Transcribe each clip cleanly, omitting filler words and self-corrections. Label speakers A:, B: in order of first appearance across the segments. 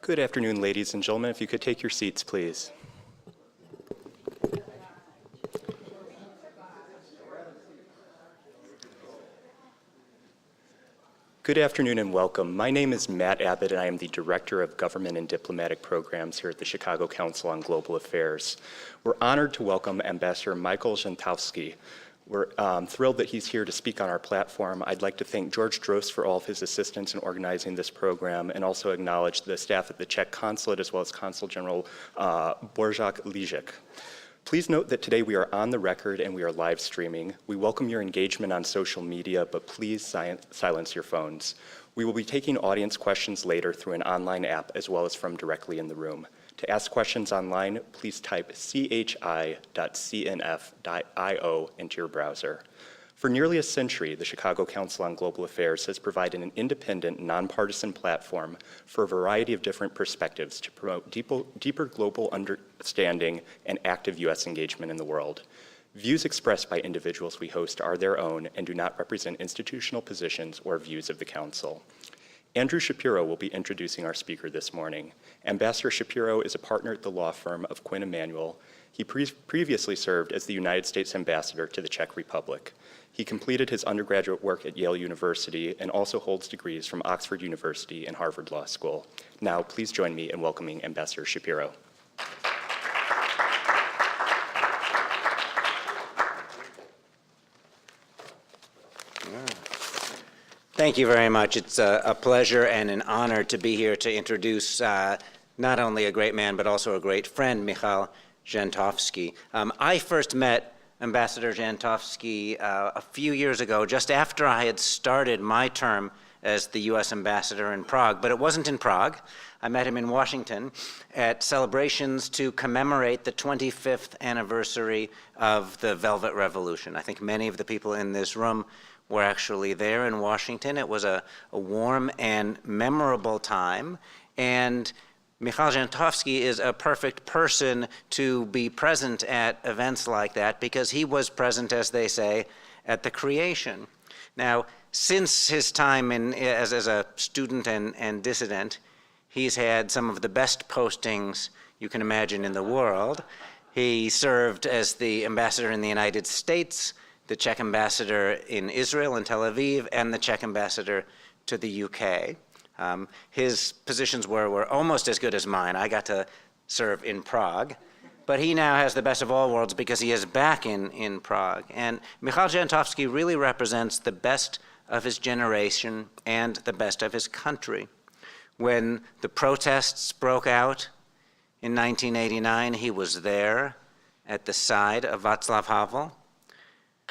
A: Good afternoon, ladies and gentlemen. If you could take your seats, please. Good afternoon and welcome. My name is Matt Abbott, and I am the Director of Government and Diplomatic Programs here at the Chicago Council on Global Affairs. We're honored to welcome Ambassador Michael Zhentowski. We're thrilled that he's here to speak on our platform. I'd like to thank George Drost for all of his assistance in organizing this program, and also acknowledge the staff at the Czech Consulate as well as Consul General Borzak Ližek. Please note that today we are on the record and we are live streaming. We welcome your engagement on social media, but please silence your phones. We will be taking audience questions later through an online app as well as from directly in the room. To ask questions online, please type chi.cnf.io into your browser. For nearly a century, the Chicago Council on Global Affairs has provided an independent, nonpartisan platform for a variety of different perspectives to promote deeper global understanding and active U.S. engagement in the world. Views expressed by individuals we host are their own and do not represent institutional positions or views of the Council. Andrew Shapiro will be introducing our speaker this morning. Ambassador Shapiro is a partner at the law firm of Quinn Emanuel. He previously served as the United States Ambassador to the Czech Republic. He completed his undergraduate work at Yale University and also holds degrees from Oxford University and Harvard Law School. Now, please join me in welcoming Ambassador Shapiro.
B: Thank you very much. It's a pleasure and an honor to be here to introduce not only a great man, but also a great friend, Michal Zhentowski. I first met Ambassador Zhentowski a few years ago, just after I had started my term as the U.S. Ambassador in Prague, but it wasn't in Prague. I met him in Washington at celebrations to commemorate the 25th anniversary of the Velvet Revolution. I think many of the people in this room were actually there in Washington. It was a warm and memorable time, and Michal Zhentowski is a perfect person to be present at events like that because he was present, as they say, at the creation. Now, since his time as a student and dissident, he's had some of the best postings you can imagine in the world. He served as the ambassador in the United States, the Czech ambassador in Israel and Tel Aviv, and the Czech ambassador to the UK. His positions were almost as good as mine. I got to serve in Prague, but he now has the best of all worlds because he is back in Prague. And Michal Zhentowski really represents the best of his generation and the best of his country. When the protests broke out in 1989, he was there at the side of Václav Havel.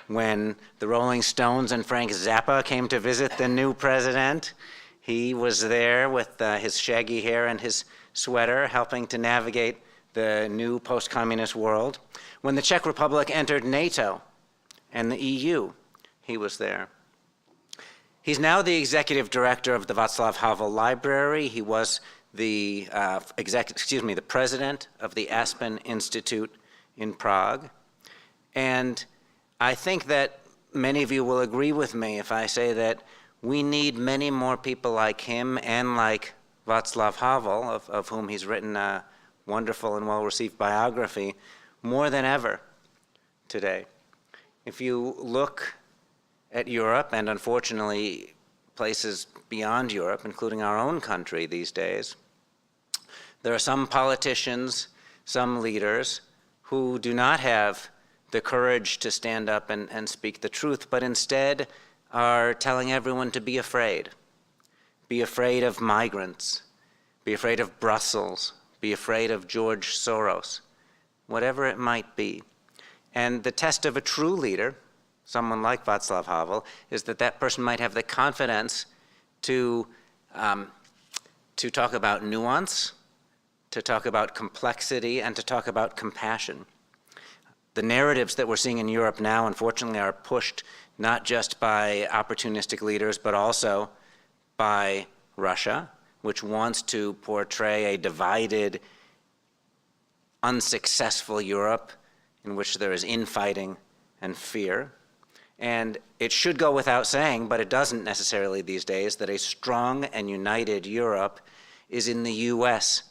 B: When the Rolling Stones and Frank Zappa came to visit the new president, he was there with his shaggy hair and his sweater, helping to navigate the new post-communist world. When the Czech Republic entered NATO and the EU, he was there. He's now the executive director of the Václav Havel Library. He was the president of the Aspen Institute in Prague. And I think that many of you will agree with me if I say that we need many more people like him and like Václav Havel, of whom he's written a wonderful and well-received biography, more than ever today. If you look at Europe, and unfortunately places beyond Europe, including our own country these days, there are some politicians, some leaders who do not have the courage to stand up and speak the truth, but instead are telling everyone to be afraid. Be afraid of migrants. Be afraid of Brussels. Be afraid of George Soros. Whatever it might be. And the test of a true leader, someone like Václav Havel, is that that person might have the confidence to talk about nuance, to talk about complexity, and to talk about compassion. The narratives that we're seeing in Europe now, unfortunately, are pushed not just by opportunistic leaders, but also by Russia, which wants to portray a divided, unsuccessful Europe in which there is infighting and fear. And it should go without saying, but it doesn't necessarily these days, that a strong and united Europe is in the U.S.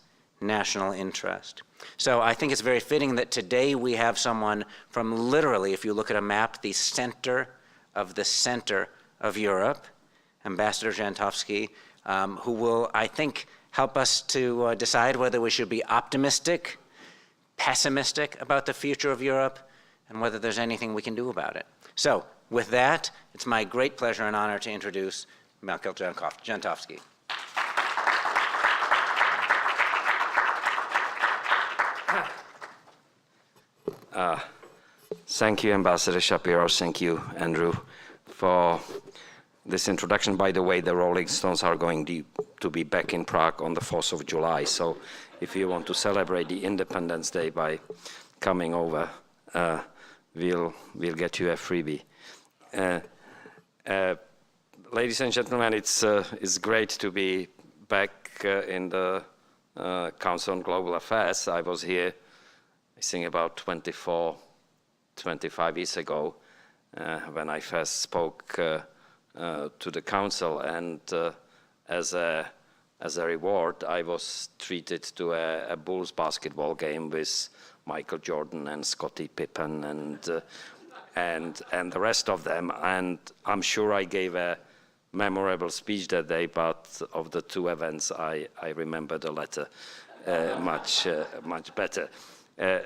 B: national interest. So I think it's very fitting that today we have someone from literally, if you look at a map, the center of Europe, Ambassador Jantovsky, who will, I think, help us to decide whether we should be optimistic, pessimistic about the future of Europe, and whether there's anything we can do about it. So with that, it's my great pleasure and honor to introduce Mikhail Jantovsky.
C: Thank you, Ambassador Shapiro. Thank you, Andrew, for this introduction. By the way, the Rolling Stones are going to be back in Prague on the 4th of July. So if you want to celebrate the Independence Day by coming over, we'll get you a freebie. Ladies and gentlemen, it's great to be back in the Council on Global Affairs. I was here, I think, about 25 years ago when I first spoke to the Council, and as a reward, I was treated to a Bulls basketball game with Michael Jordan and Scottie Pippen and the rest of them. And I'm sure I gave a memorable speech that day, but of the two events, I remember the latter much better.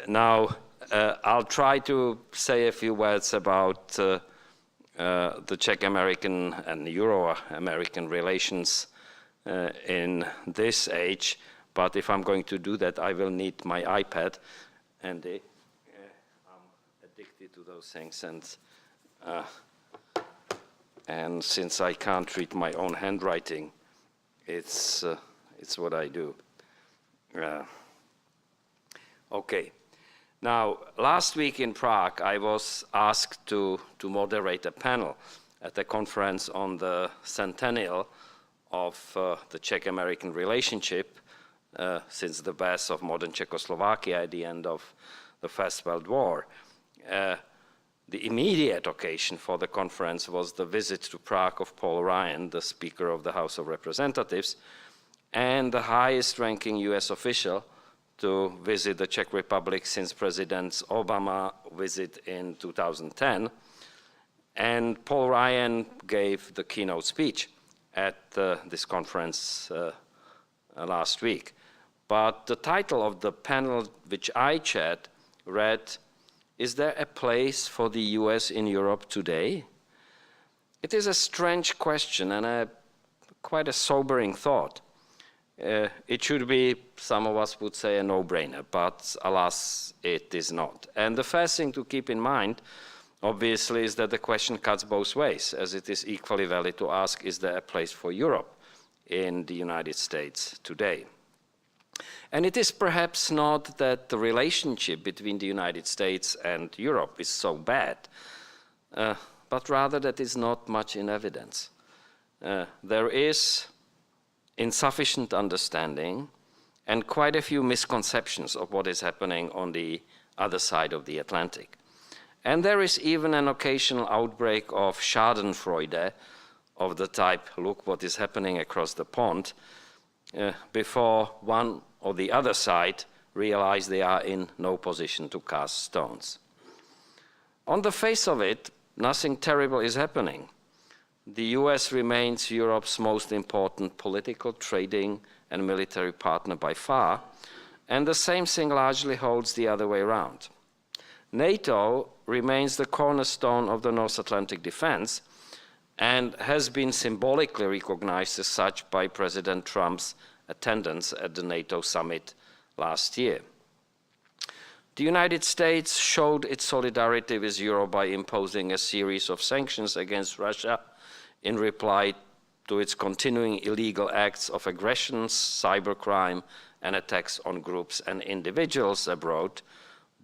C: Now, I'll try to say a few words about the Czech-American and Euro-American relations in this age, but if I'm going to do that, I will need my iPad, and I'm addicted to those things, and since I can't read my own handwriting, it's what I do. Okay. Now, last week in Prague, I was asked to moderate a panel at a conference on the centennial of the Czech-American relationship since the birth of modern Czechoslovakia at the end of the First World War. The immediate occasion for the conference was the visit to Prague of Paul Ryan, the Speaker of the House of Representatives, and the highest-ranking US official to visit the Czech Republic since President Obama's visit in 2010. And Paul Ryan gave the keynote speech at this conference last week. But the title of the panel which I chaired read, "Is there a place for the US in Europe today?" It is a strange question and quite a sobering thought. It should be, some of us would say, a no-brainer, but alas, it is not. And the first thing to keep in mind, obviously, is that the question cuts both ways, as it is equally valid to ask, is there a place for Europe in the United States today? And it is perhaps not that the relationship between the United States and Europe is so bad, but rather that is not much in evidence. There is insufficient understanding and quite a few misconceptions of what is happening on the other side of the Atlantic. And there is even an occasional outbreak of schadenfreude of the type, look what is happening across the pond, before one or the other side realize they are in no position to cast stones. On the face of it, nothing terrible is happening. The US remains Europe's most important political, trading, and military partner by far, and the same thing largely holds the other way around. NATO remains the cornerstone of the North Atlantic defense and has been symbolically recognized as such by President Trump's attendance at the NATO summit last year. The United States showed its solidarity with Europe by imposing a series of sanctions against Russia in reply to its continuing illegal acts of aggression, cybercrime, and attacks on groups and individuals abroad,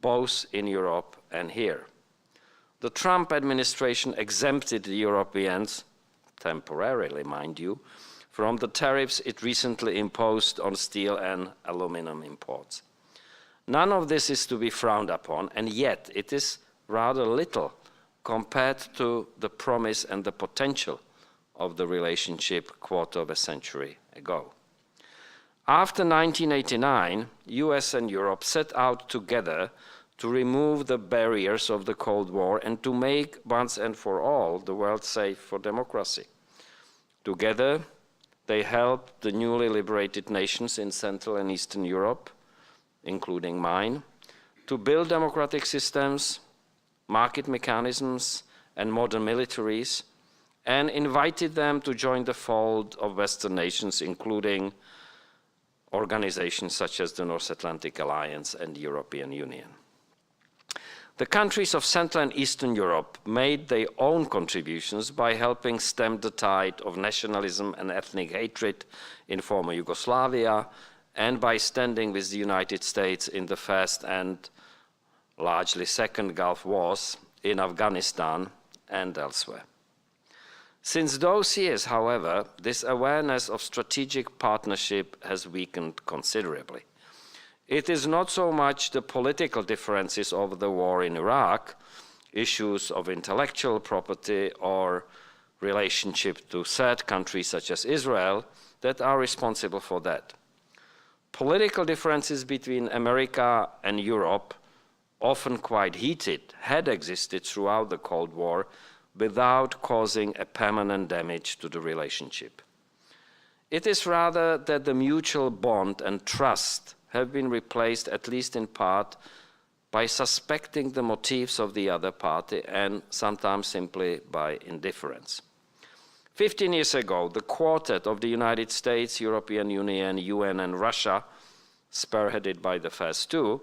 C: both in Europe and here. The Trump administration exempted the Europeans, temporarily mind you, from the tariffs it recently imposed on steel and aluminum imports. None of this is to be frowned upon, and yet it is rather little compared to the promise and the potential of the relationship a quarter of a century ago. After 1989, US and Europe set out together to remove the barriers of the Cold War and to make once and for all the world safe for democracy. Together, they helped the newly liberated nations in Central and Eastern Europe, including mine, to build democratic systems, market mechanisms, and modern militaries, and invited them to join the fold of Western nations, including organizations such as the North Atlantic Alliance and the European Union. The countries of Central and Eastern Europe made their own contributions by helping stem the tide of nationalism and ethnic hatred in former Yugoslavia, and by standing with the United States in the first and largely second Gulf Wars in Afghanistan and elsewhere. Since those years, however, this awareness of strategic partnership has weakened considerably. It is not so much the political differences over the war in Iraq, issues of intellectual property or relationship to third countries such as Israel that are responsible for that. Political differences between America and Europe, often quite heated, had existed throughout the Cold War without causing a permanent damage to the relationship. It is rather that the mutual bond and trust have been replaced, at least in part, by suspecting the motives of the other party and sometimes simply by indifference. 15 years ago, the quartet of the United States, European Union, UN, and Russia, spearheaded by the first two,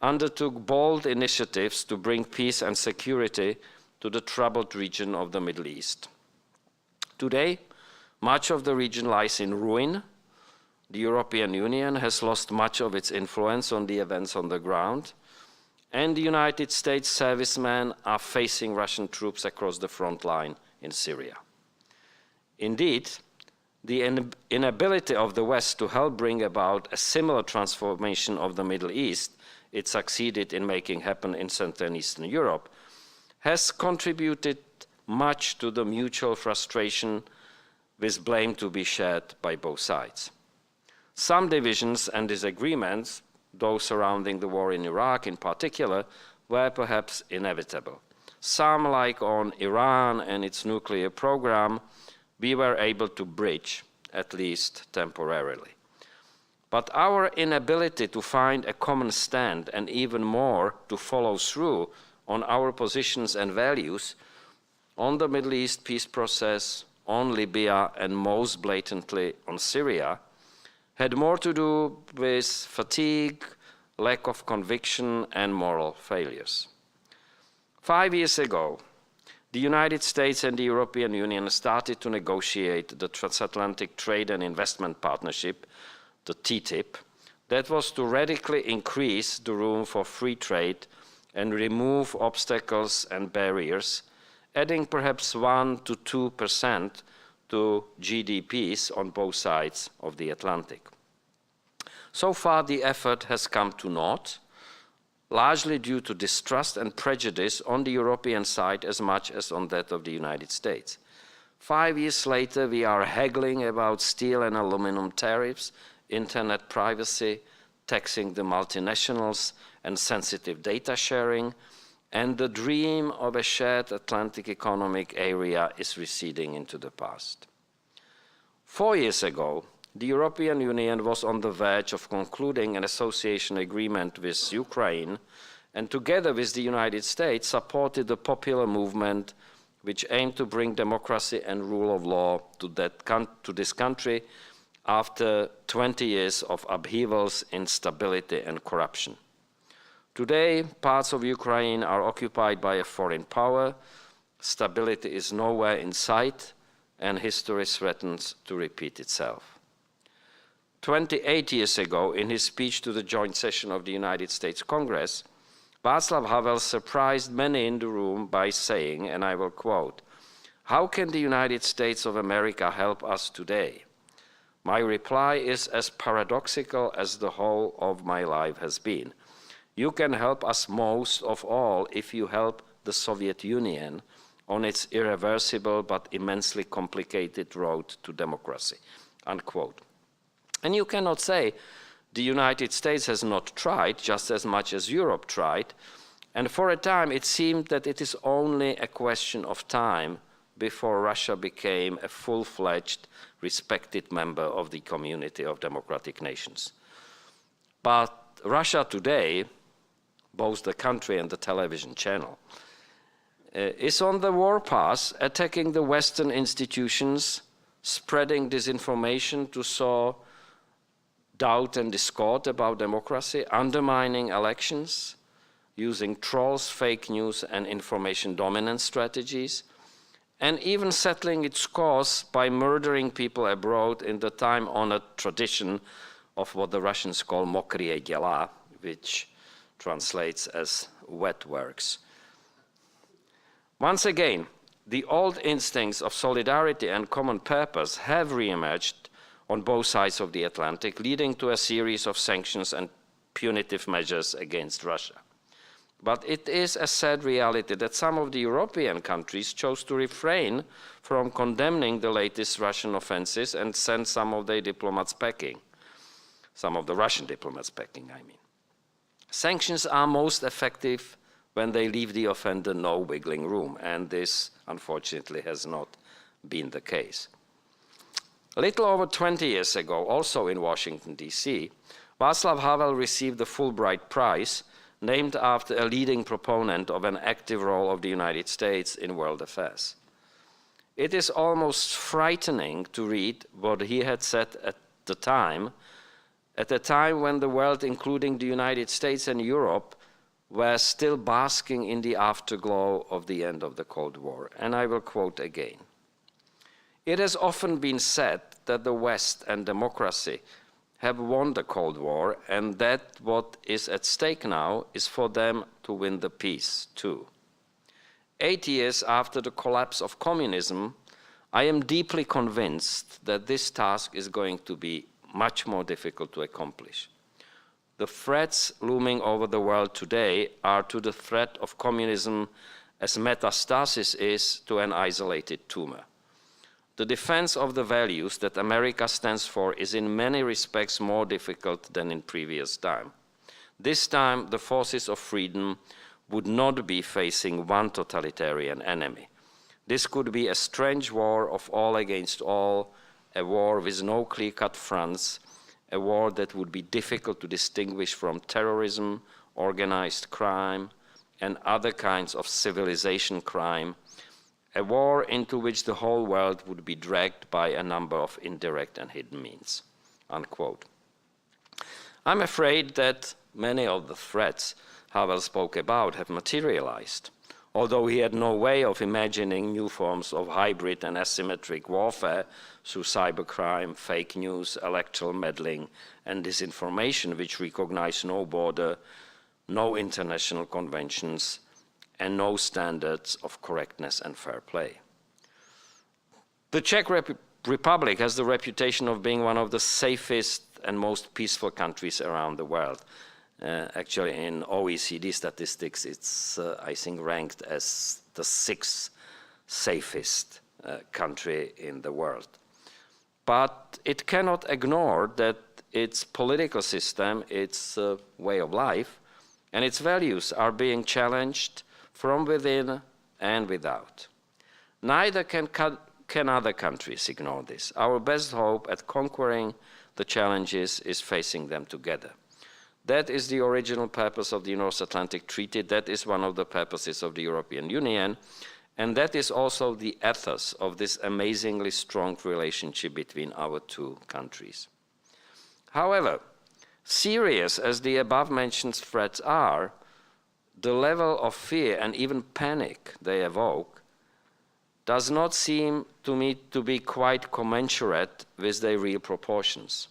C: undertook bold initiatives to bring peace and security to the troubled region of the Middle East. Today, much of the region lies in ruin. The European Union has lost much of its influence on the events on the ground, and the United States servicemen are facing Russian troops across the front line in Syria. Indeed, the inability of the West to help bring about a similar transformation of the Middle East it succeeded in making happen in Central and Eastern Europe has contributed much to the mutual frustration, with blame to be shared by both sides. Some divisions and disagreements, those surrounding the war in Iraq in particular, were perhaps inevitable. Some, like on Iran and its nuclear program, we were able to bridge, at least temporarily. But our inability to find a common stand, and even more to follow through on our positions and values on the Middle East peace process, on Libya, and most blatantly on Syria, had more to do with fatigue, lack of conviction, and moral failures. 5 years ago, the United States and the European Union started to negotiate the Transatlantic Trade and Investment Partnership, the TTIP, that was to radically increase the room for free trade and remove obstacles and barriers, adding perhaps 1 to 2% to GDPs on both sides of the Atlantic. So far, the effort has come to naught, largely due to distrust and prejudice on the European side as much as on that of the United States. 5 years later, we are haggling about steel and aluminum tariffs, internet privacy, taxing the multinationals, and sensitive data sharing, and the dream of a shared Atlantic economic area is receding into the past. 4 years ago, the European Union was on the verge of concluding an association agreement with Ukraine, and together with the United States supported the popular movement which aimed to bring democracy and rule of law to this country after 20 years of upheavals, instability, and corruption. Today, parts of Ukraine are occupied by a foreign power, stability is nowhere in sight, and history threatens to repeat itself. 28 years ago, in his speech to the joint session of the United States Congress, Václav Havel surprised many in the room by saying, and I will quote, "How can the United States of America help us today? My reply is as paradoxical as the whole of my life has been. You can help us most of all if you help the Soviet Union on its irreversible but immensely complicated road to democracy," unquote. And you cannot say the United States has not tried just as much as Europe tried, and for a time it seemed that it is only a question of time before Russia became a full-fledged, respected member of the community of democratic nations. But Russia today, both the country and the television channel, is on the warpath, attacking the Western institutions, spreading disinformation to sow doubt and discord about democracy, undermining elections, using trolls, fake news, and information dominance strategies, and even settling its scores by murdering people abroad in the time-honored tradition of what the Russians call mokrye děla, which translates as wet works. Once again, the old instincts of solidarity and common purpose have re-emerged on both sides of the Atlantic, leading to a series of sanctions and punitive measures against Russia. But it is a sad reality that some of the European countries chose to refrain from condemning the latest Russian offenses and sent some of their diplomats packing. Some of the Russian diplomats packing, I mean. Sanctions are most effective when they leave the offender no wiggling room, and this, unfortunately, has not been the case. A little over 20 years ago, also in Washington, D.C., Václav Havel received the Fulbright Prize, named after a leading proponent of an active role of the United States in world affairs. It is almost frightening to read what he had said at a time when the world, including the United States and Europe, were still basking in the afterglow of the end of the Cold War. And I will quote again. It has often been said that the West and democracy have won the Cold War, and that what is at stake now is for them to win the peace too. 8 years after the collapse of communism, I am deeply convinced that this task is going to be much more difficult to accomplish. The threats looming over the world today are to the threat of communism as metastasis is to an isolated tumor. The defense of the values that America stands for is in many respects more difficult than in previous time. This time, the forces of freedom would not be facing one totalitarian enemy. This could be a strange war of all against all, a war with no clear-cut fronts, a war that would be difficult to distinguish from terrorism, organized crime, and other kinds of civilization crime, a war into which the whole world would be dragged by a number of indirect and hidden means, unquote. I'm afraid that many of the threats Havel spoke about have materialized, although he had no way of imagining new forms of hybrid and asymmetric warfare through cybercrime, fake news, electoral meddling, and disinformation which recognize no border, no international conventions, and no standards of correctness and fair play. The Czech Republic has the reputation of being one of the safest and most peaceful countries around the world. Actually, in OECD statistics, it's, I think, ranked as the 6th safest country in the world. But it cannot ignore that its political system, its way of life, and its values are being challenged from within and without. Neither can other countries ignore this. Our best hope at conquering the challenges is facing them together. That is the original purpose of the North Atlantic Treaty. That is one of the purposes of the European Union. And that is also the ethos of this amazingly strong relationship between our two countries. However, serious as the above-mentioned threats are, the level of fear and even panic they evoke does not seem to me to be quite commensurate with their real proportions.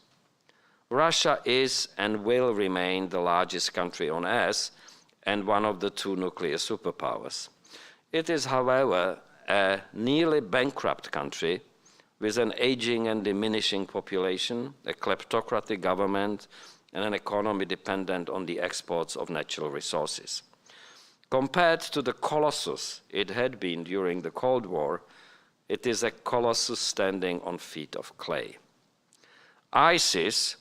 C: Russia is and will remain the largest country on Earth and one of the two nuclear superpowers. It is, however, a nearly bankrupt country with an aging and diminishing population, a kleptocratic government, and an economy dependent on the exports of natural resources. Compared to the colossus it had been during the Cold War, it is a colossus standing on feet of clay. ISIS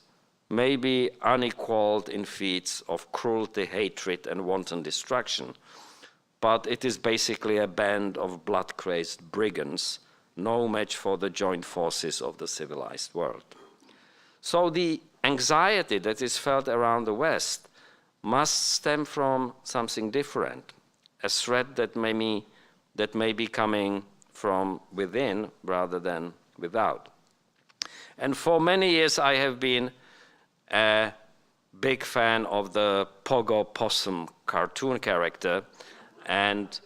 C: may be unequaled in feats of cruelty, hatred, and wanton destruction, but it is basically a band of blood-crazed brigands, no match for the joint forces of the civilized world. So the anxiety that is felt around the West must stem from something different, a threat that may be coming from within rather than without. And for many years I have been a big fan of the Pogo Possum cartoon character and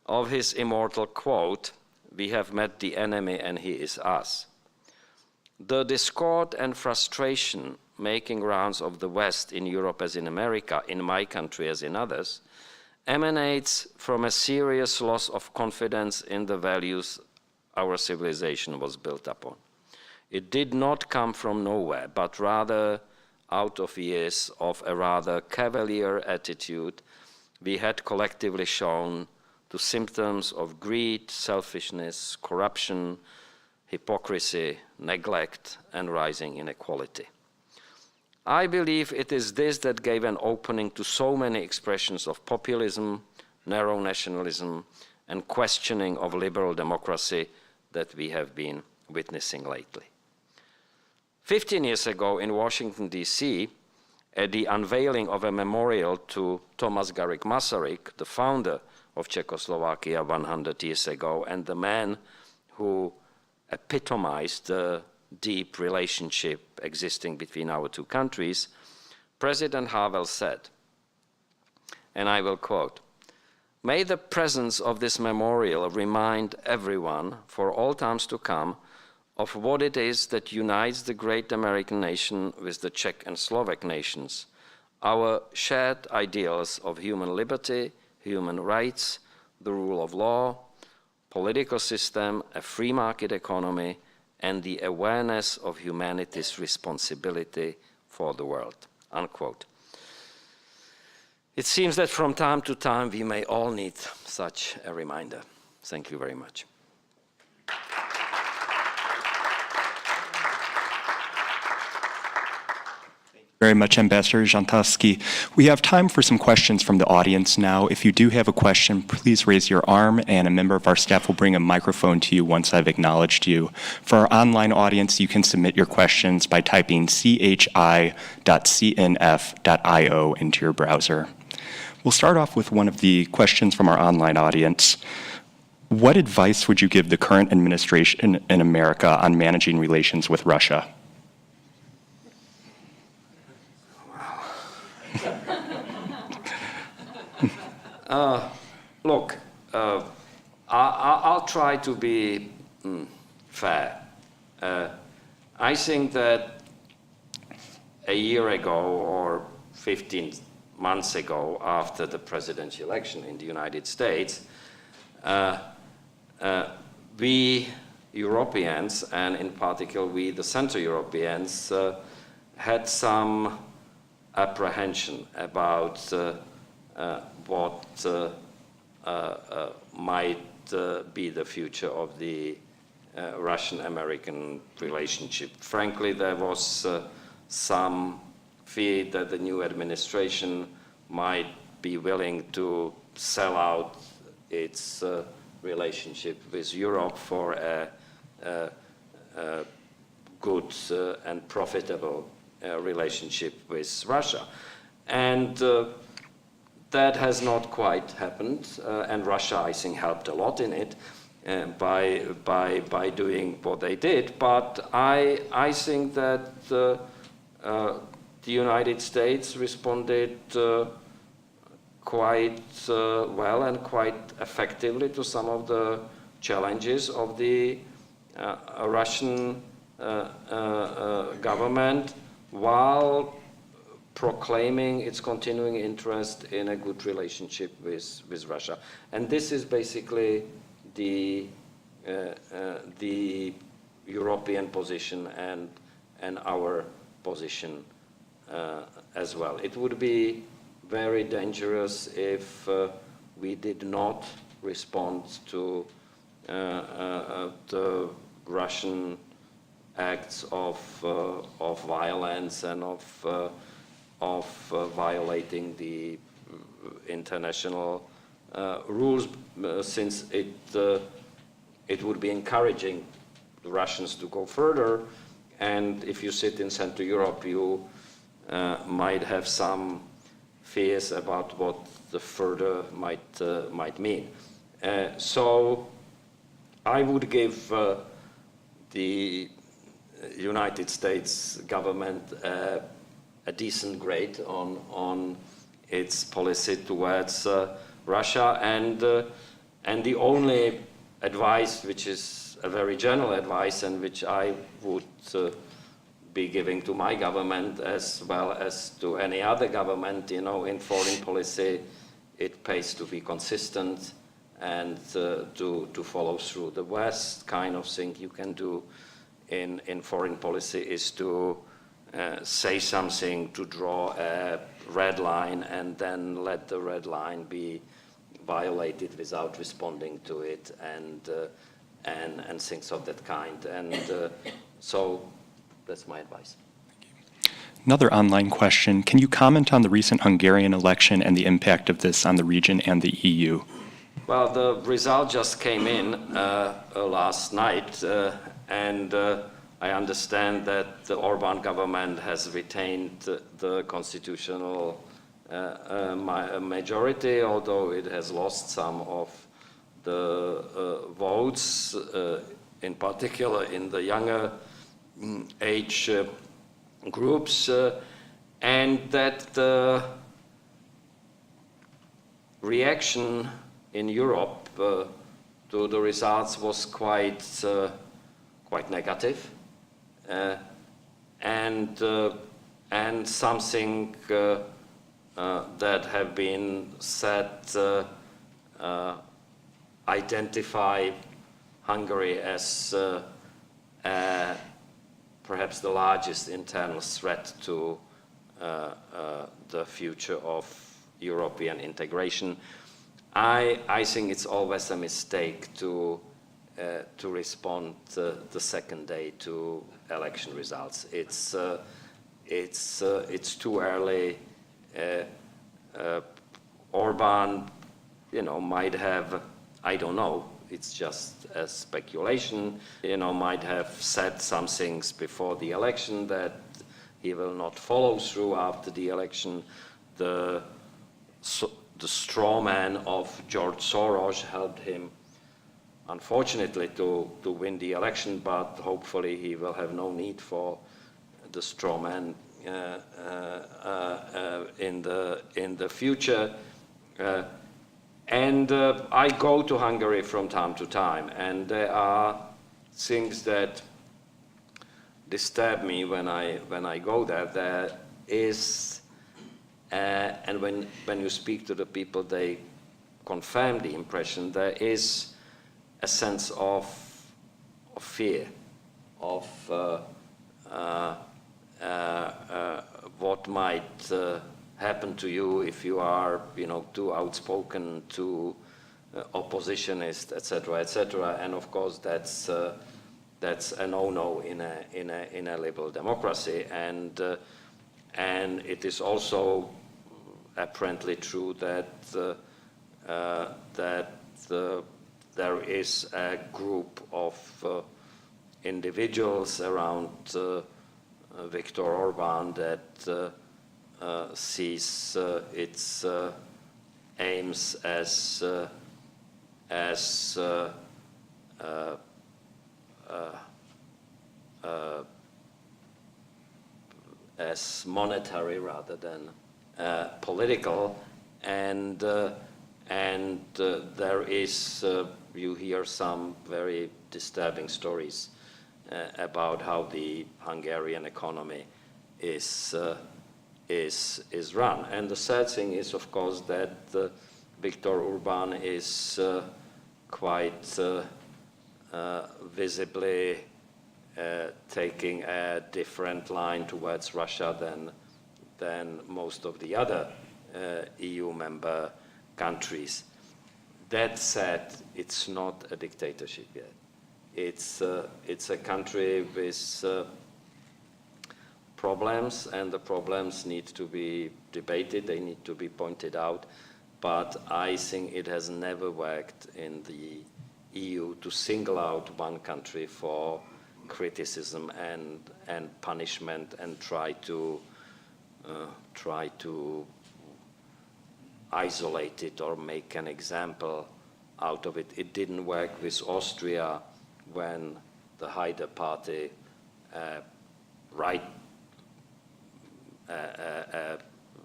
C: of his immortal quote, "We have met the enemy and he is us." The discord and frustration making rounds of the West in Europe as in America, in my country as in others, emanates from a serious loss of confidence in the values our civilization was built upon. It did not come from nowhere, but rather out of years of a rather cavalier attitude we had collectively shown to symptoms of greed, selfishness, corruption, hypocrisy, neglect, and rising inequality. I believe it is this that gave an opening to so many expressions of populism, narrow nationalism, and questioning of liberal democracy that we have been witnessing lately. 15 years ago in Washington, D.C., at the unveiling of a memorial to Thomas Garrick Masaryk, the founder of Czechoslovakia 100 years ago, and the man who epitomized the deep relationship existing between our two countries, President Havel said, and I will quote, "May the presence of this memorial remind everyone for all times to come of what it is that unites the great American nation with the Czech and Slovak nations, our shared ideals of human liberty, human rights, the rule of law, political system, a free market economy, and the awareness of humanity's responsibility for the world," unquote. It seems that from time to time we may all need such a reminder. Thank you very much.
A: Very much, Ambassador Jantovsky. We have time for some questions from the audience now. If you do have a question, please raise your arm and a member of our staff will bring a microphone to you once I've acknowledged you. For our online audience, you can submit your questions by typing chi.cnf.io into your browser. We'll start off with one of the questions from our online audience. What advice would you give the current administration in America on managing relations with Russia?
C: Look, I'll try to be fair. I think that a year ago or 15 months ago, after the presidential election in the United States, we Europeans, and in particular we, the Central Europeans, had some apprehension about what might be the future of the Russian-American relationship. Frankly, there was some fear that the new administration might be willing to sell out its relationship with Europe for a good and profitable relationship with Russia. And that has not quite happened, and Russia, I think, helped a lot in it by doing what they did. But I think that the United States responded quite well and quite effectively to some of the challenges of the Russian government, while proclaiming its continuing interest in a good relationship with Russia. And this is basically the European position and our position as well. It would be very dangerous if we did not respond to the Russian acts of violence and of violating the international rules, since it would be encouraging the Russians to go further. And if you sit in Central Europe, you might have some fears about what the further might mean. So I would give the United States government a decent grade on its policy towards Russia, and the only advice, which is a very general advice and which I would be giving to my government as well as to any other government, in foreign policy, it pays to be consistent and to follow through. The worst kind of thing you can do in foreign policy is to say something, to draw a red line, and then let the red line be violated without responding to it, and things of that kind. And so that's my advice.
A: Another online question: can you comment on the recent Hungarian election and the impact of this on the region and the EU?
C: Well, the result just came in last night, and I understand that the Orban government has retained the constitutional majority, although it has lost some of the votes, in particular in the younger age groups, and that the reaction in Europe to the results was quite negative, and something that have been said identify Hungary as perhaps the largest internal threat to the future of European integration. I think it's always a mistake to respond the second day to election results. It's too early. Orban, might have, I don't know, it's just a speculation, might have said some things before the election that he will not follow through after the election. The straw man of George Soros helped him, unfortunately, to win the election, but hopefully he will have no need for the straw man in the future. And I go to Hungary from time to time, and there are things that disturb me when I go there. There is, and when you speak to the people, they confirm the impression. There is a sense of fear, of what might happen to you if you are, too outspoken, too oppositionist, etc., etc. And of course, that's a no-no in a liberal democracy. And it is also apparently true that there is a group of individuals around Viktor Orban that sees its aims as monetary rather than political, and there is you hear some very disturbing stories about how the Hungarian economy is run. And the sad thing is, of course, that Viktor Orban is quite visibly taking a different line towards Russia than most of the other EU member countries. That said, it's not a dictatorship yet. it's a country with problems, and the problems need to be debated, they need to be pointed out, but I think it has never worked in the EU to single out one country for criticism and punishment and try to isolate it or make an example out of it. It didn't work with Austria when the Haider party,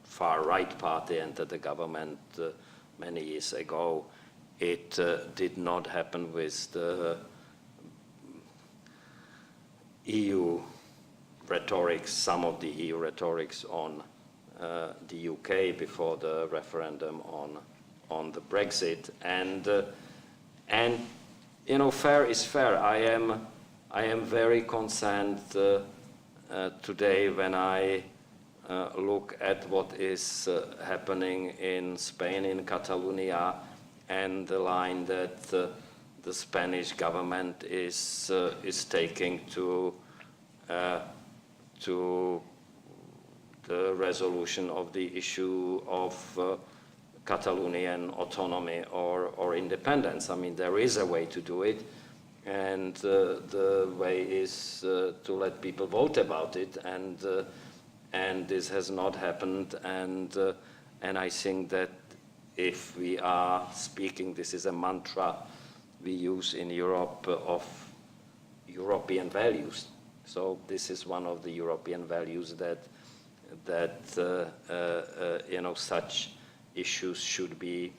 C: far-right party entered the government many years ago. It did not happen with the EU rhetorics, some of the EU rhetorics on the UK before the referendum on the Brexit. And you know, fair is fair. I am very concerned today when I look at what is happening in Spain, in Catalonia, and the line that the Spanish government is taking to the resolution of the issue of Catalonian autonomy or independence. I mean, there is a way to do it, and the way is to let people vote about it, and this has not happened, and I think that if we are speaking, this is a mantra we use in Europe of European values. So this is one of the European values that you know, such issues should be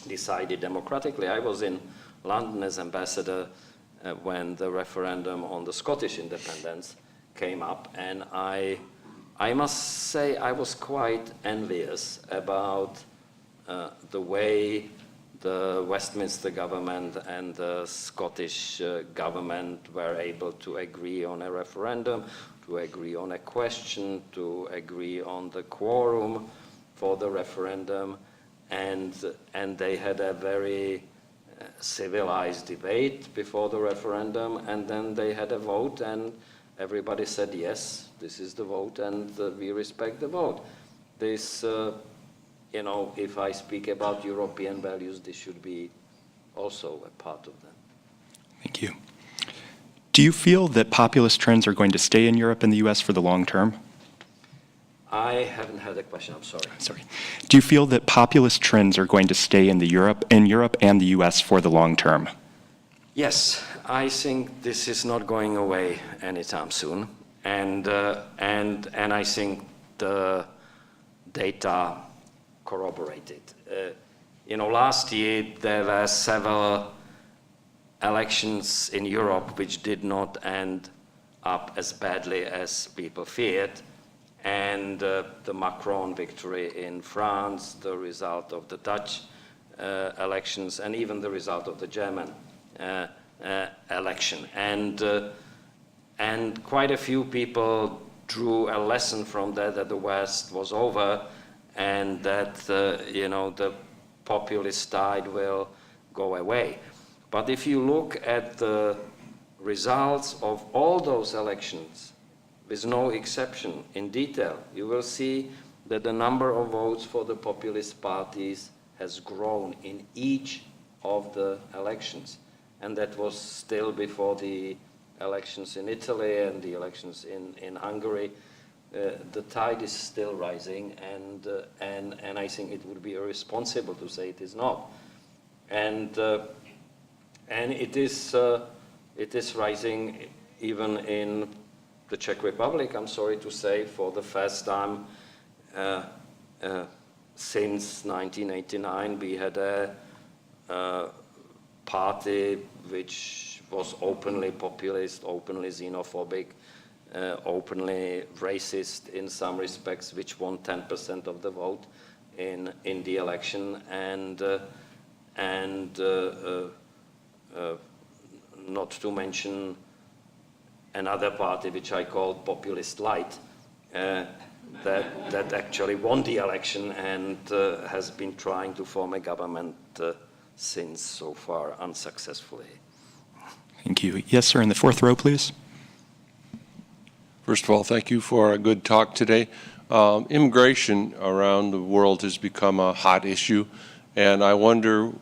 C: decided democratically. I was in London as ambassador when the referendum on the Scottish independence came up, and I must say I was quite envious about the way the Westminster government and the Scottish government were able to agree on a referendum, to agree on a question, to agree on the quorum for the referendum, and they had a very civilized debate before the referendum, and then they had a vote, and everybody said, yes, this is the vote, and we respect the vote. This, you know, if I speak about European values, this should be also a part of them.
A: Thank you. Do you feel that populist trends are going to stay in Europe and the US for the long term?
C: I haven't heard the question, I'm sorry.
A: Sorry. Do you feel that populist trends are going to stay in Europe and the US for the long term?
C: Yes, I think this is not going away anytime soon, and I think the data corroborate it. You know, last year there were several elections in Europe which did not end up as badly as people feared, and the Macron victory in France, the result of the Dutch elections, and even the result of the German election. And quite a few people drew a lesson from that the West was over, and that you know, the populist tide will go away. But if you look at the results of all those elections, with no exception, in detail, you will see that the number of votes for the populist parties has grown in each of the elections. And that was still before the elections in Italy and the elections in Hungary. The tide is still rising, and I think it would be irresponsible to say it is not. And it is rising even in the Czech Republic, I'm sorry to say, for the first time since 1989, we had a party which was openly populist, openly xenophobic, openly racist in some respects, which won 10% of the vote in the election, and not to mention another party which I called Populist Light, that actually won the election and has been trying to form a government since, so far unsuccessfully.
A: Thank you. Yes, sir, in the fourth row, please.
D: First of all, thank you for a good talk today. Immigration around the world has become a hot issue, and I wonder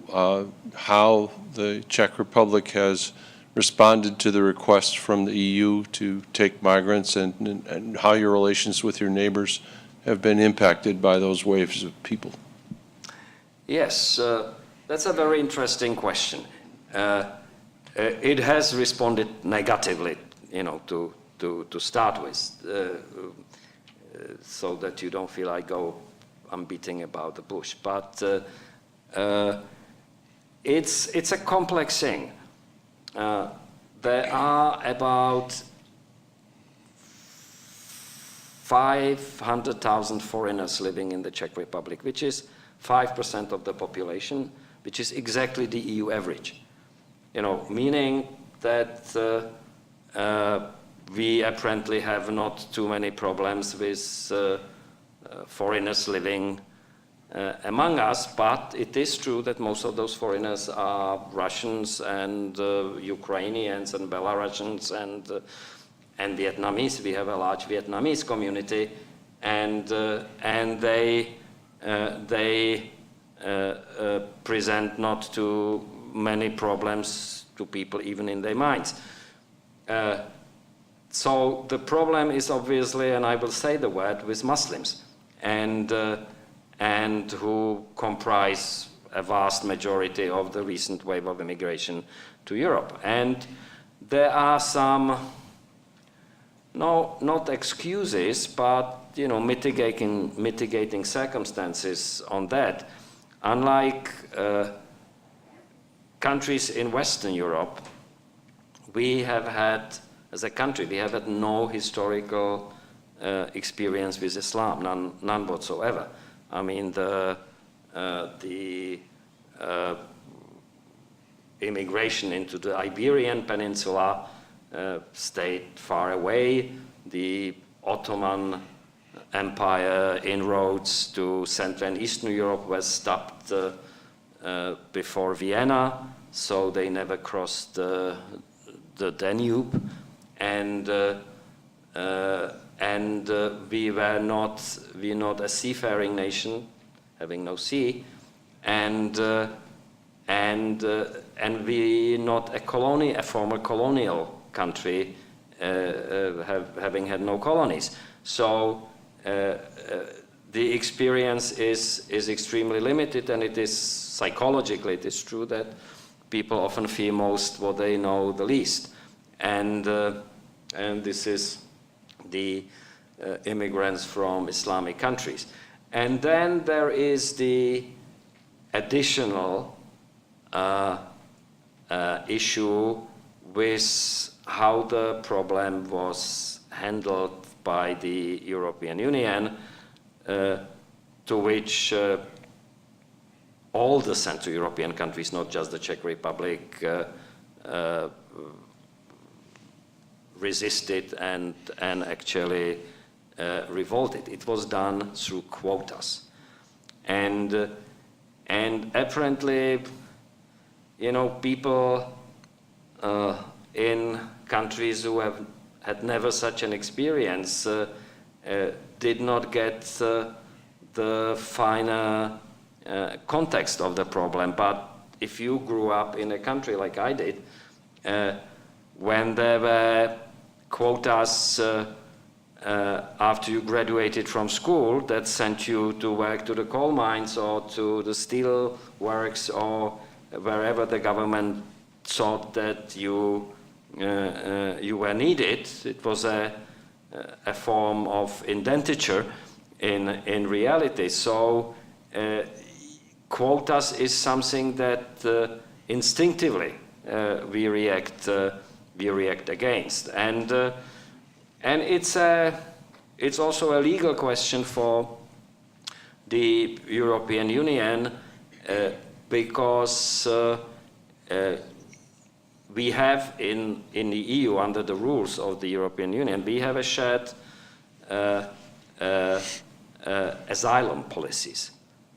D: how the Czech Republic has responded to the request from the EU to take migrants, and how your relations with your neighbors have been impacted by those waves of people.
C: Yes, that's a very interesting question. It has responded negatively, to start with, so that you don't feel I'm beating about the bush. But it's a complex thing. There are about 500,000 foreigners living in the Czech Republic, which is 5% of the population, which is exactly the EU average. Meaning that we apparently have not too many problems with foreigners living among us, but it is true that most of those foreigners are Russians and Ukrainians and Belarusians and Vietnamese. We have a large Vietnamese community, and they present not too many problems to people even in their minds. So the problem is obviously, and I will say the word, with Muslims, and who comprise a vast majority of the recent wave of immigration to Europe. And there are some, no, not excuses, but mitigating circumstances on that. Unlike countries in Western Europe, we have had, as a country, we have had no historical experience with Islam, none whatsoever. I mean, the immigration into the Iberian Peninsula stayed far away. The Ottoman Empire inroads to Central and Eastern Europe was stopped before Vienna, so they never crossed the Danube, and we're not a seafaring nation, having no sea, and we not a former colonial country, having had no colonies. So the experience is extremely limited, and it is psychologically, it is true that people often fear most what they know the least, and this is the immigrants from Islamic countries. And then there is the additional issue with how the problem was handled by the European Union, to which all the Central European countries, not just the Czech Republic, resisted and actually revolted. It was done through quotas, and apparently, people in countries who have had never such an experience did not get the finer context of the problem. But if you grew up in a country like I did, when there were quotas after you graduated from school that sent you to work to the coal mines or to the steel works or wherever the government thought that you were needed, it was a form of indenture in reality. So quotas is something that instinctively we react against, and it's also a legal question for the European Union, because we have in the EU, under the rules of the European Union, we have a shared asylum policies,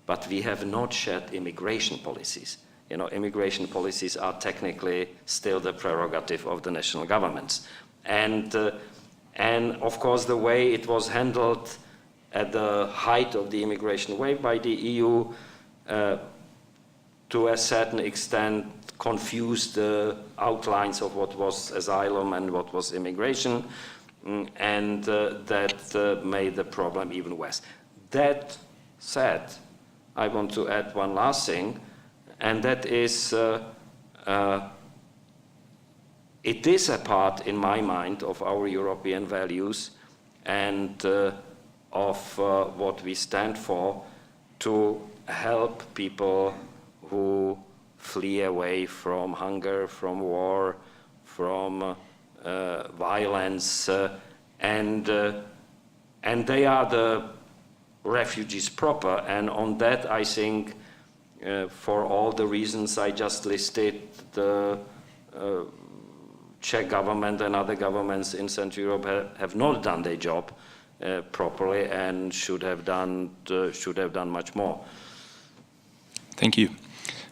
C: but we have not shared immigration policies. immigration policies are technically still the prerogative of the national governments. And of course, the way it was handled at the height of the immigration wave by the EU, to a certain extent, confused the outlines of what was asylum and what was immigration, and that made the problem even worse. That said, I want to add one last thing, and that is, it is a part, in my mind, of our European values and of what we stand for, to help people who flee away from hunger, from war, from violence, and they are the refugees proper. And on that, I think, for all the reasons I just listed, the Czech government and other governments in Central Europe have not done their job properly and should have done much more.
A: Thank you.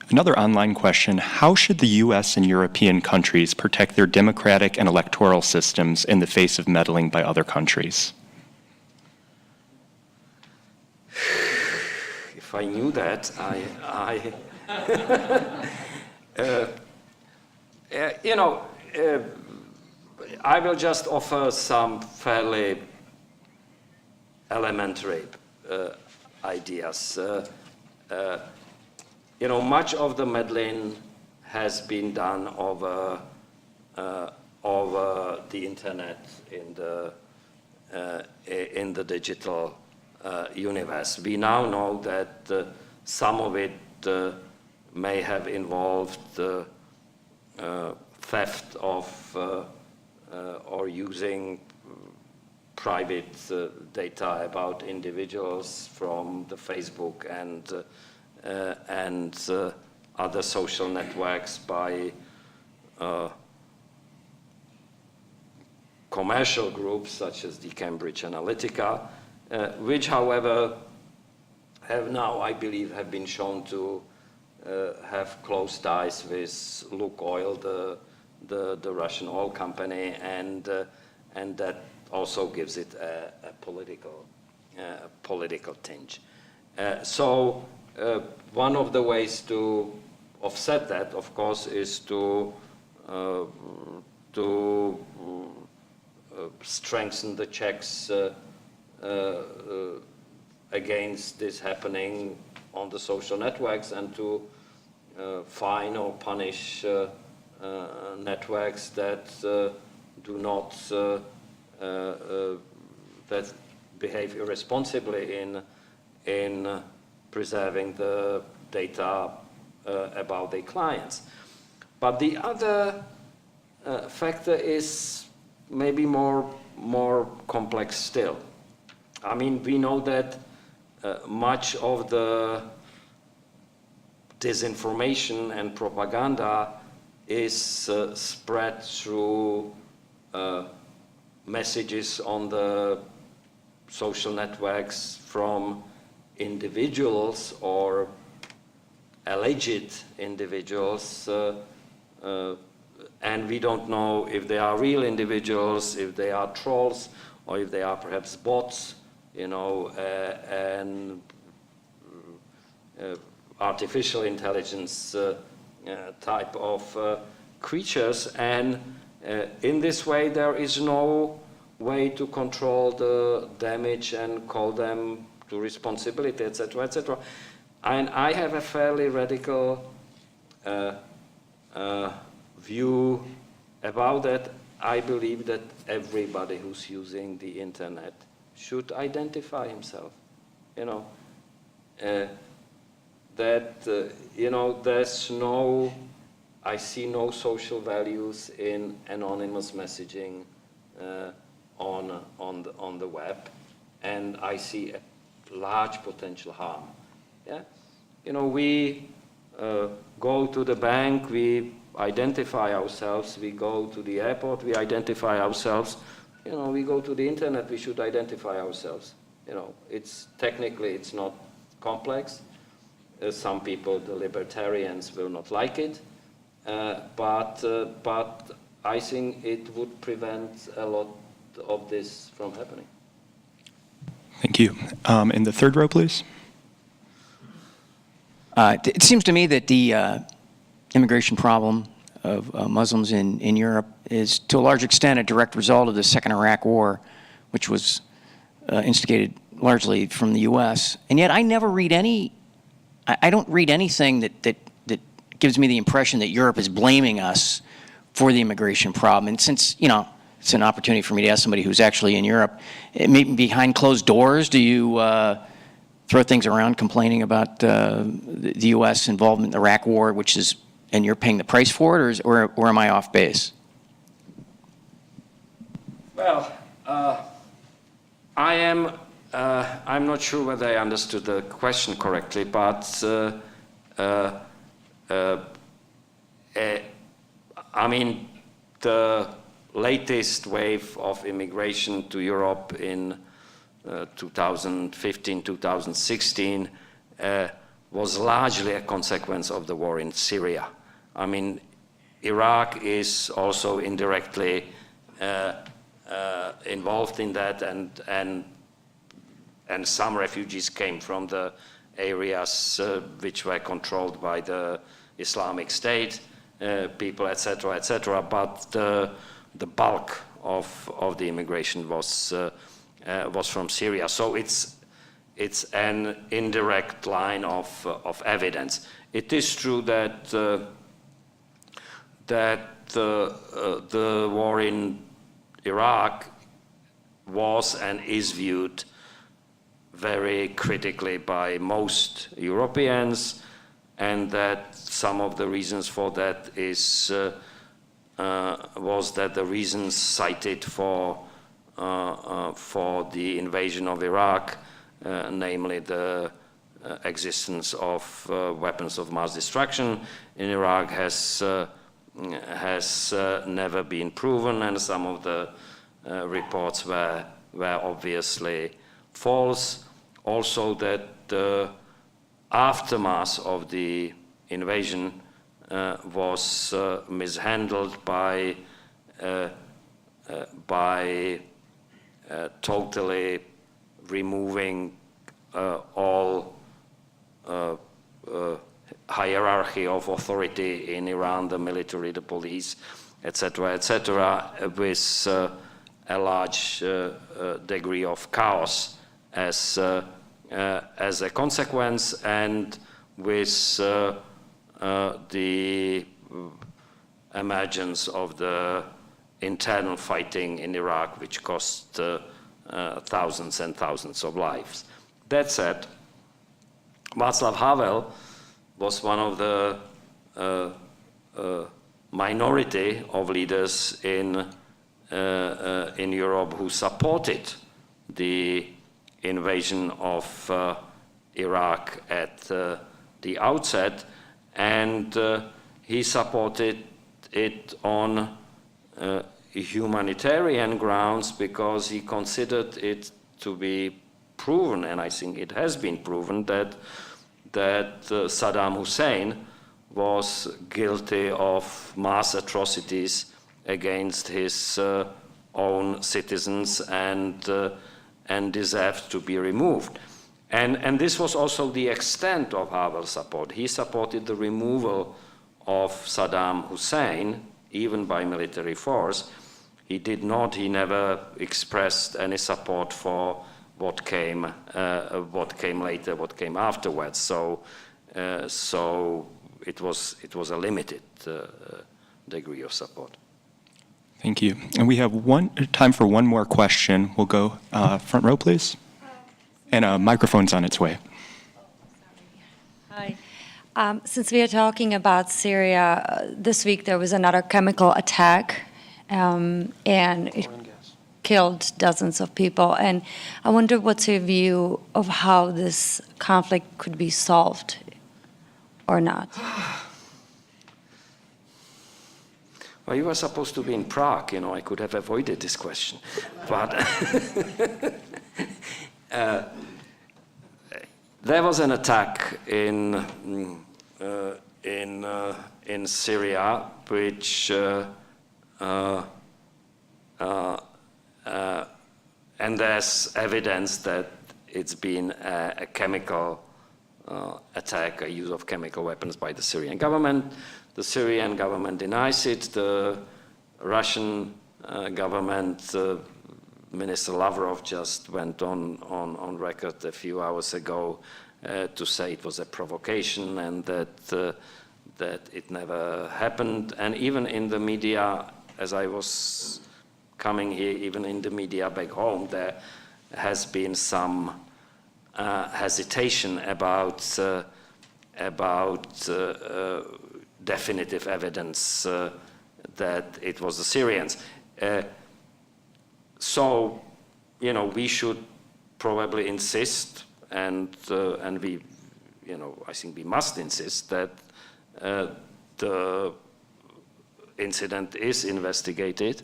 A: Another online question: how should the U.S. and European countries protect their democratic and electoral systems in the face of meddling by other countries?
C: If I knew that, I will just offer some fairly elementary ideas. Much of the meddling has been done over the internet in the digital universe. We now know that some of it may have involved theft of or using private data about individuals from the Facebook and other social networks by commercial groups such as the Cambridge Analytica, which, however, have now, I believe, have been shown to have close ties with Lukoil, the Russian oil company, and that also gives it a political tinge. So one of the ways to offset that, of course, is to strengthen the checks against this happening on the social networks, and to fine or punish networks that do not that behave irresponsibly in preserving the data about their clients. But the other factor is maybe more complex still. I mean, we know that much of the disinformation and propaganda is spread through messages on the social networks from individuals or alleged individuals, and we don't know if they are real individuals, if they are trolls, or if they are perhaps bots, and artificial intelligence type of creatures. And in this way, there is no way to control the damage and call them to responsibility, etc., etc. And I have a fairly radical view about that. I believe that everybody who's using the internet should identify himself. There's I see no social values in anonymous messaging on the web, and I see a large potential harm. Yeah, we go to the bank, we identify ourselves. We go to the airport, we identify ourselves. We go to the internet, we should identify ourselves. It's technically, it's not complex. some people, the libertarians, will not like it, but I think it would prevent a lot of this from happening.
E: Thank you. In the third row, please.
F: It seems to me that the immigration problem of Muslims in Europe is, to a large extent, a direct result of the Second Iraq War, which was instigated largely from the U.S. And yet I never read I don't read anything that gives me the impression that Europe is blaming us for the immigration problem. And since, you know, it's an opportunity for me to ask somebody who's actually in Europe, maybe behind closed doors, do you throw things around complaining about the U.S. involvement in the Iraq War, which is, and you're paying the price for it, or am I off base?
C: Well, I'm not sure whether I understood the question correctly, but I mean, the latest wave of immigration to Europe in 2015, 2016 was largely a consequence of the war in Syria. I mean, Iraq is also indirectly involved in that, and some refugees came from the areas which were controlled by the Islamic State people, etc., etc. But the bulk of the immigration was from Syria. So it's an indirect line of evidence. It is true that the war in Iraq was and is viewed very critically by most Europeans, and that some of the reasons for that was that the reasons cited for the invasion of Iraq, namely the existence of weapons of mass destruction in Iraq, has never been proven, and some of the reports were obviously false. Also, that the aftermath of the invasion was mishandled by totally removing all hierarchy of authority in Iran, the military, the police, etc., with a large degree of chaos as a consequence, and with the emergence of the internal fighting in Iraq, which cost thousands and thousands of lives. That said, Václav Havel was one of the minority of leaders in Europe who supported the invasion of Iraq at the outset, and he supported it on humanitarian grounds because he considered it to be proven, and I think it has been proven, that Saddam Hussein was guilty of mass atrocities against his own citizens and deserved to be removed. And this was also the extent of Havel's support. He supported the removal of Saddam Hussein, even by military force. He never expressed any support for what came later, what came afterwards. So it was a limited degree of support.
E: Thank you. And we have time for one more question. We'll go front row, please. And a microphone's on its way.
G: Hi. Since we are talking about Syria, this week there was another chemical attack, and it killed dozens of people. And I wonder what's your view of how this conflict could be solved or not?
C: Well, you were supposed to be in Prague, I could have avoided this question. But there was an attack in Syria, which and there's evidence that it's been a chemical attack, a use of chemical weapons by the Syrian government. The Syrian government denies it. The Russian government, Minister Lavrov just went on record a few hours ago to say it was a provocation and that it never happened. And even in the media, as I was coming here, even in the media back home, there has been some hesitation about definitive evidence that it was the Syrians. So, you know, we should probably insist, and we, you know, I think we must insist that the incident is investigated,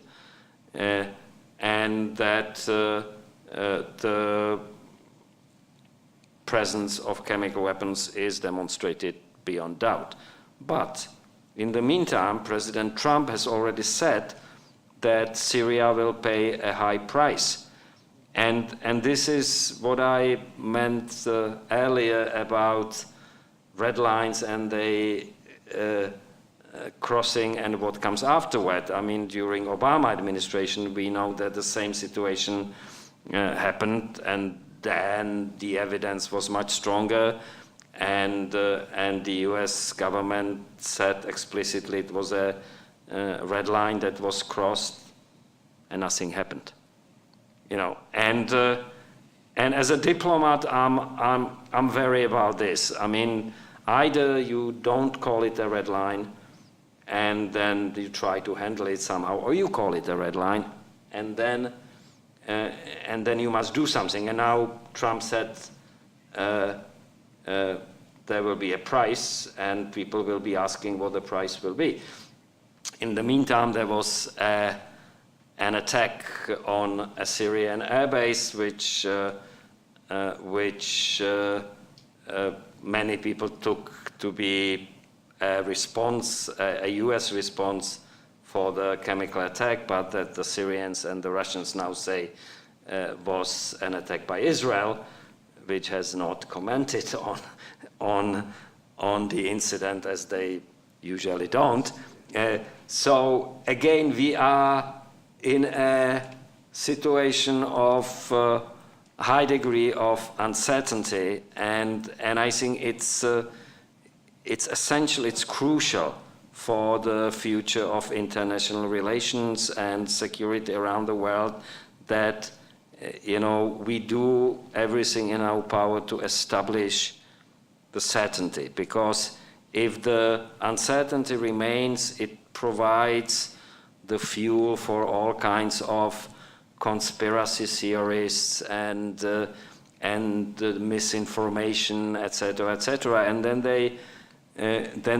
C: and that the presence of chemical weapons is demonstrated beyond doubt. But in the meantime, President Trump has already said that Syria will pay a high price. And this is what I meant earlier about red lines and they crossing and what comes afterward. I mean, during Obama administration, we know that the same situation happened, and then the evidence was much stronger, and the U.S. government said explicitly it was a red line that was crossed, and nothing happened. You know, and as a diplomat, I'm very about this. I mean, either you don't call it a red line, and then you try to handle it somehow, or you call it a red line, and then you must do something. And now Trump said there will be a price, and people will be asking what the price will be. In the meantime, there was an attack on a Syrian airbase, which many people took to be a response, a U.S. response for the chemical attack, but that the Syrians and the Russians now say was an attack by Israel, which has not commented on the incident, as they usually don't. So again, we are in a situation of high degree of uncertainty, and I think it's essential, it's crucial for the future of international relations and security around the world that, you know, we do everything in our power to establish the certainty, because if the uncertainty remains, it provides the fuel for all kinds of conspiracy theorists and misinformation, etc., etc., and then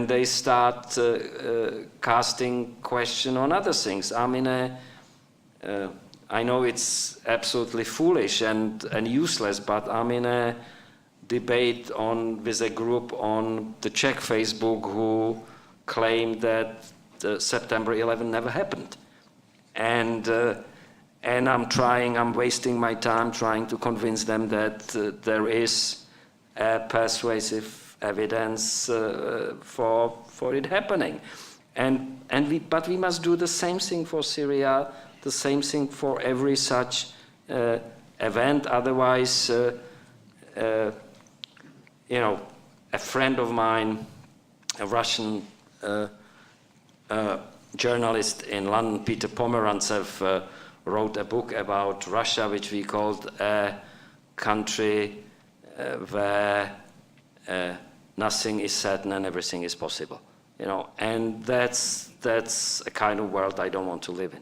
C: they start casting question on other things. I mean, I know it's absolutely foolish and useless, but I'm in a debate with a group on the Czech Facebook who claim that September 11 never happened, and I'm wasting my time trying to convince them that there is persuasive evidence for it happening, but we must do the same thing for Syria, the same thing for every such event. Otherwise, you know, a friend of mine, a Russian journalist in London, Peter Pomerantsev, wrote a book about Russia, which we called a country where nothing is certain and everything is possible. You know, and that's a kind of world I don't want to live in.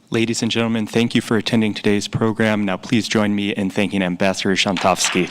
E: Ladies and gentlemen, thank you for attending today's program. Now please join me in thanking Ambassador Żantowski.